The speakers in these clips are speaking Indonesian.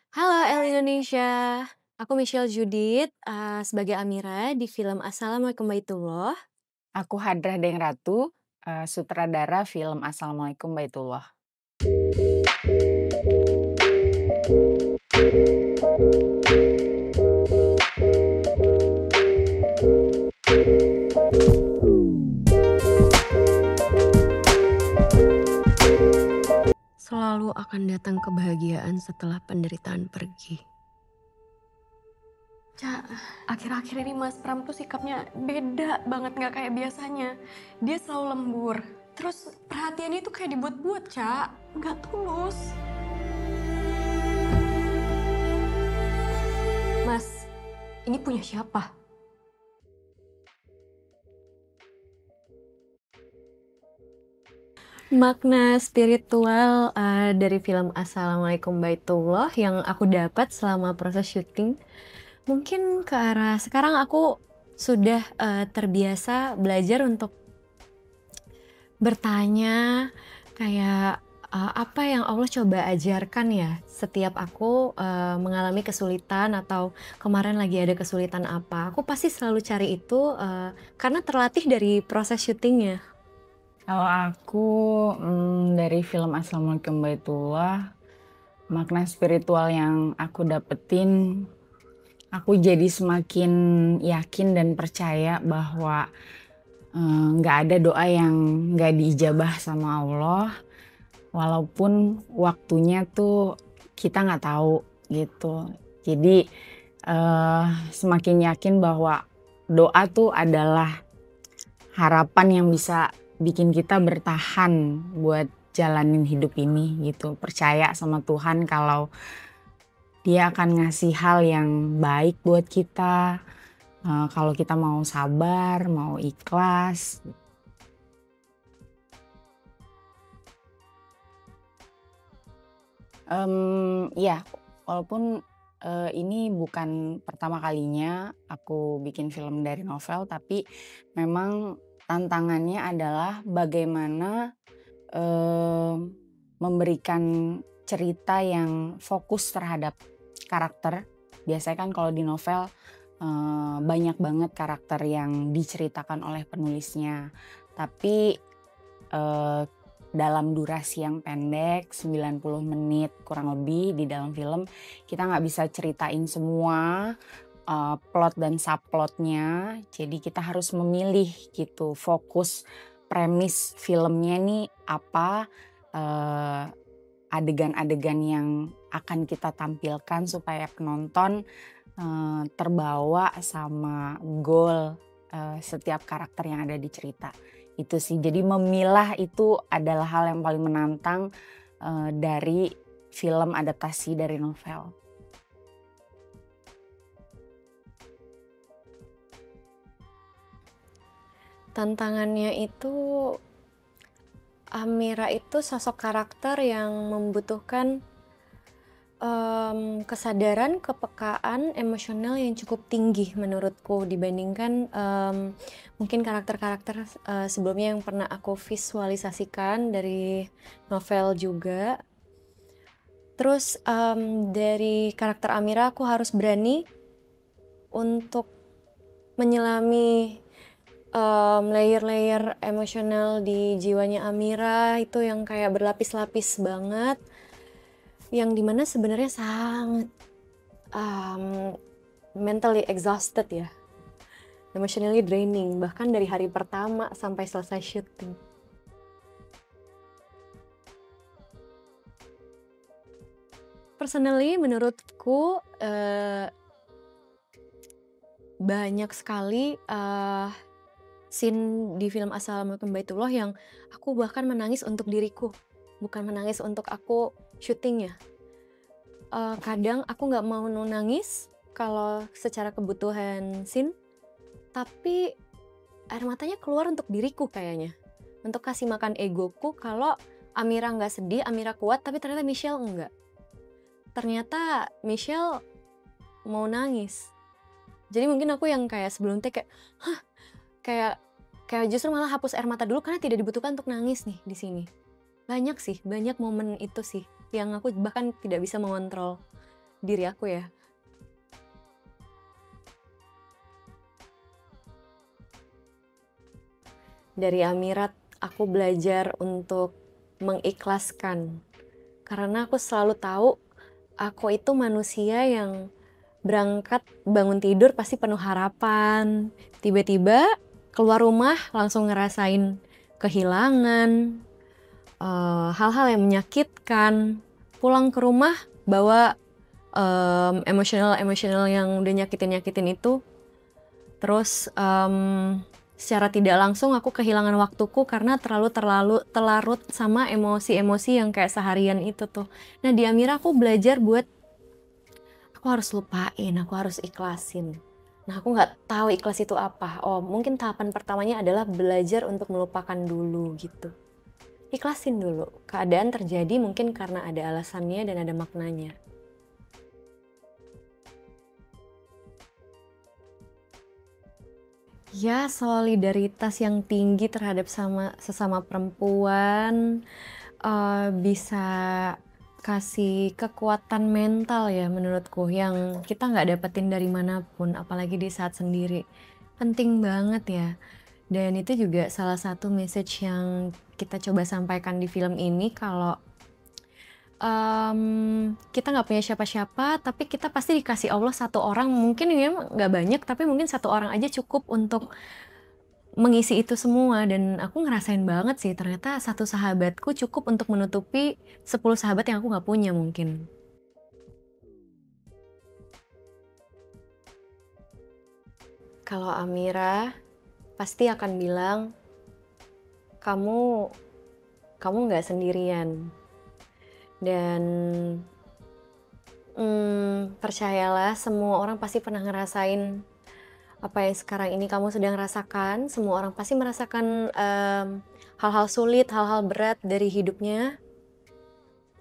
Halo El Indonesia, aku Michelle Judith, sebagai Amira di film Assalamualaikum Baitullah. Aku Hadrah Deng Ratu, sutradara film Assalamualaikum Baitullah. Selalu akan datang kebahagiaan setelah penderitaan pergi. Ca, akhir-akhir ini Mas Pram tuh sikapnya beda banget, nggak kayak biasanya. Dia selalu lembur. Terus perhatiannya itu kayak dibuat-buat, Ca. Nggak tulus. Mas, ini punya siapa? Makna spiritual dari film Assalamualaikum Baitullah yang aku dapat selama proses syuting, mungkin ke arah sekarang aku sudah terbiasa belajar untuk bertanya kayak apa yang Allah coba ajarkan ya setiap aku mengalami kesulitan atau kemarin lagi ada kesulitan apa, aku pasti selalu cari itu karena terlatih dari proses syutingnya. Kalau aku, dari film Assalamualaikum Baitullah, makna spiritual yang aku dapetin, aku jadi semakin yakin dan percaya bahwa, nggak ada doa yang nggak diijabah sama Allah, walaupun waktunya tuh kita nggak tahu, gitu. Jadi, semakin yakin bahwa doa tuh adalah harapan yang bisa bikin kita bertahan buat jalanin hidup ini gitu. Percaya sama Tuhan kalau Dia akan ngasih hal yang baik buat kita, kalau kita mau sabar, mau ikhlas. Iya, walaupun, ini bukan pertama kalinya aku bikin film dari novel, tapi memang tantangannya adalah bagaimana, memberikan cerita yang fokus terhadap karakter. Biasanya kan kalau di novel, banyak banget karakter yang diceritakan oleh penulisnya. Tapi, eee, dalam durasi yang pendek, 90 menit kurang lebih di dalam film, kita nggak bisa ceritain semua, plot dan subplotnya. Jadi kita harus memilih gitu, fokus premis filmnya nih apa, eee, adegan-adegan yang akan kita tampilkan supaya penonton, terbawa sama goal, setiap karakter yang ada di cerita. Itu sih, jadi memilah itu adalah hal yang paling menantang, dari film adaptasi dari novel. Tantangannya itu Amira itu sosok karakter yang membutuhkan kesadaran, kepekaan emosional yang cukup tinggi menurutku dibandingkan mungkin karakter-karakter sebelumnya yang pernah aku visualisasikan dari novel juga. Terus dari karakter Amira aku harus berani untuk menyelami layer-layer emosional di jiwanya Amira itu yang kayak berlapis-lapis banget, yang dimana sebenarnya sangat mentally exhausted ya, emotionally draining bahkan dari hari pertama sampai selesai syuting. Personally menurutku banyak sekali scene di film Assalamualaikum Baitullah yang aku bahkan menangis untuk diriku, bukan menangis untuk aku syutingnya. Kadang aku nggak mau nangis kalau secara kebutuhan scene, tapi air matanya keluar untuk diriku kayaknya. Untuk kasih makan egoku kalau Amira nggak sedih, Amira kuat, tapi ternyata Michelle enggak. Ternyata Michelle mau nangis. Jadi mungkin aku yang kayak sebelum take kayak, hah, kayak justru malah hapus air mata dulu karena tidak dibutuhkan untuk nangis nih di sini. Banyak sih, banyak momen itu sih yang aku bahkan tidak bisa mengontrol. diri aku ya. Dari Amirat, aku belajar untuk mengikhlaskan. Karena aku selalu tahu, aku itu manusia yang berangkat bangun tidur pasti penuh harapan. Tiba-tiba keluar rumah langsung ngerasain kehilangan, hal-hal yang menyakitkan. Pulang ke rumah bawa emosional yang udah nyakitin itu. Terus secara tidak langsung aku kehilangan waktuku karena terlalu telarut sama emosi-emosi yang kayak seharian itu tuh. Nah di Amira aku belajar buat aku harus lupain, aku harus ikhlasin. Nah aku nggak tahu ikhlas itu apa. Oh mungkin tahapan pertamanya adalah belajar untuk melupakan dulu gitu. Ikhlasin dulu. Keadaan terjadi mungkin karena ada alasannya dan ada maknanya. Ya, solidaritas yang tinggi terhadap sesama perempuan bisa kasih kekuatan mental ya menurutku yang kita nggak dapetin dari manapun, apalagi di saat sendiri. Penting banget ya. Dan itu juga salah satu message yang kita coba sampaikan di film ini kalau kita nggak punya siapa-siapa, tapi kita pasti dikasih Allah satu orang, mungkin ini nggak banyak, tapi mungkin satu orang aja cukup untuk mengisi itu semua. Dan aku ngerasain banget sih, ternyata satu sahabatku cukup untuk menutupi 10 sahabat yang aku nggak punya mungkin. Kalau Amira pasti akan bilang, kamu nggak sendirian. Dan percayalah, semua orang pasti pernah ngerasain apa yang sekarang ini kamu sedang rasakan. Semua orang pasti merasakan hal-hal sulit, hal-hal berat dari hidupnya.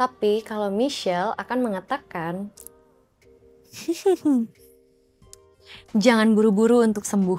Tapi kalau Michelle akan mengatakan, jangan buru-buru untuk sembuh.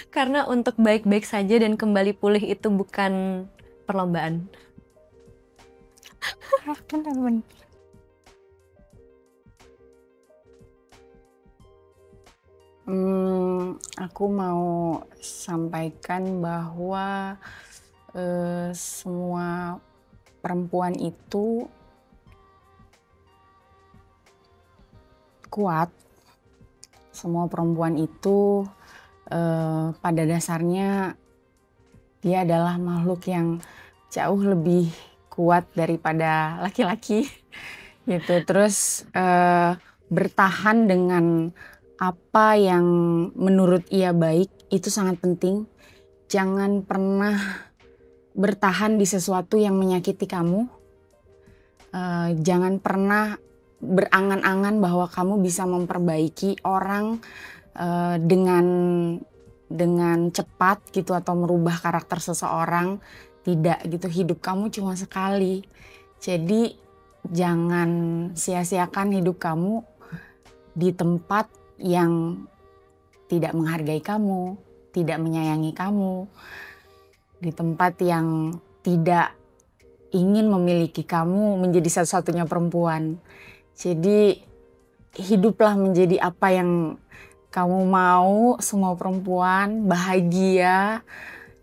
Karena untuk baik-baik saja dan kembali pulih itu bukan perlombaan. Benar-benar. Aku mau sampaikan bahwa semua perempuan itu kuat. Semua perempuan itu pada dasarnya dia adalah makhluk yang jauh lebih kuat daripada laki-laki gitu. Terus bertahan dengan apa yang menurut ia baik itu sangat penting. Jangan pernah bertahan di sesuatu yang menyakiti kamu. Jangan pernah berangan-angan bahwa kamu bisa memperbaiki orang dengan cepat gitu atau merubah karakter seseorang. Tidak gitu, hidup kamu cuma sekali. Jadi jangan sia-siakan hidup kamu di tempat yang tidak menghargai kamu, tidak menyayangi kamu, di tempat yang tidak ingin memiliki kamu menjadi satu-satunya perempuan. Jadi hiduplah menjadi apa yang kamu mau, semua perempuan bahagia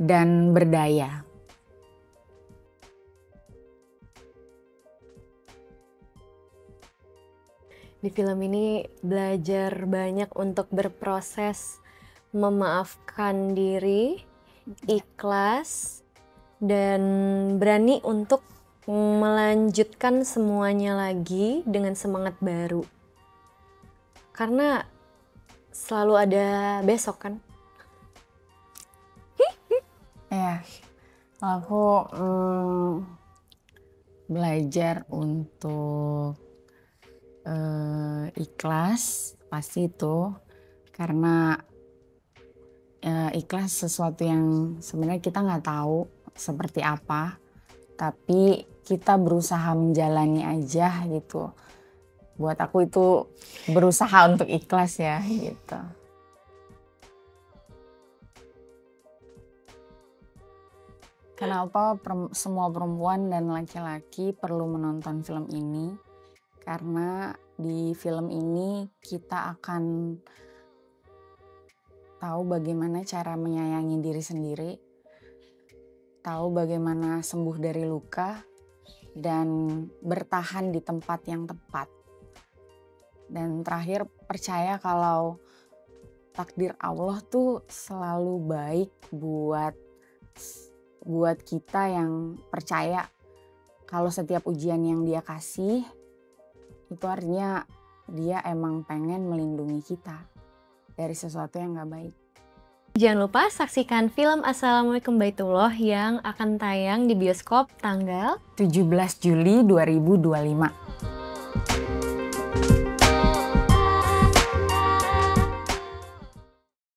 dan berdaya. Di film ini belajar banyak untuk berproses, memaafkan diri, ikhlas, dan berani untuk melanjutkan semuanya lagi dengan semangat baru. Karena selalu ada besok kan? Ya, aku belajar untuk ikhlas pasti itu, karena ikhlas sesuatu yang sebenarnya kita nggak tahu seperti apa, tapi kita berusaha menjalani aja gitu. Buat aku itu berusaha untuk ikhlas ya gitu. Kenapa semua perempuan dan laki-laki perlu menonton film ini? Karena di film ini kita akan tahu bagaimana cara menyayangi diri sendiri, tahu bagaimana sembuh dari luka, dan bertahan di tempat yang tepat. Dan terakhir, percaya kalau takdir Allah tuh selalu baik buat kita yang percaya kalau setiap ujian yang Dia kasih itu artinya Dia emang pengen melindungi kita dari sesuatu yang gak baik. Jangan lupa saksikan film Assalamualaikum Baitullah yang akan tayang di bioskop tanggal 17 Juli 2025.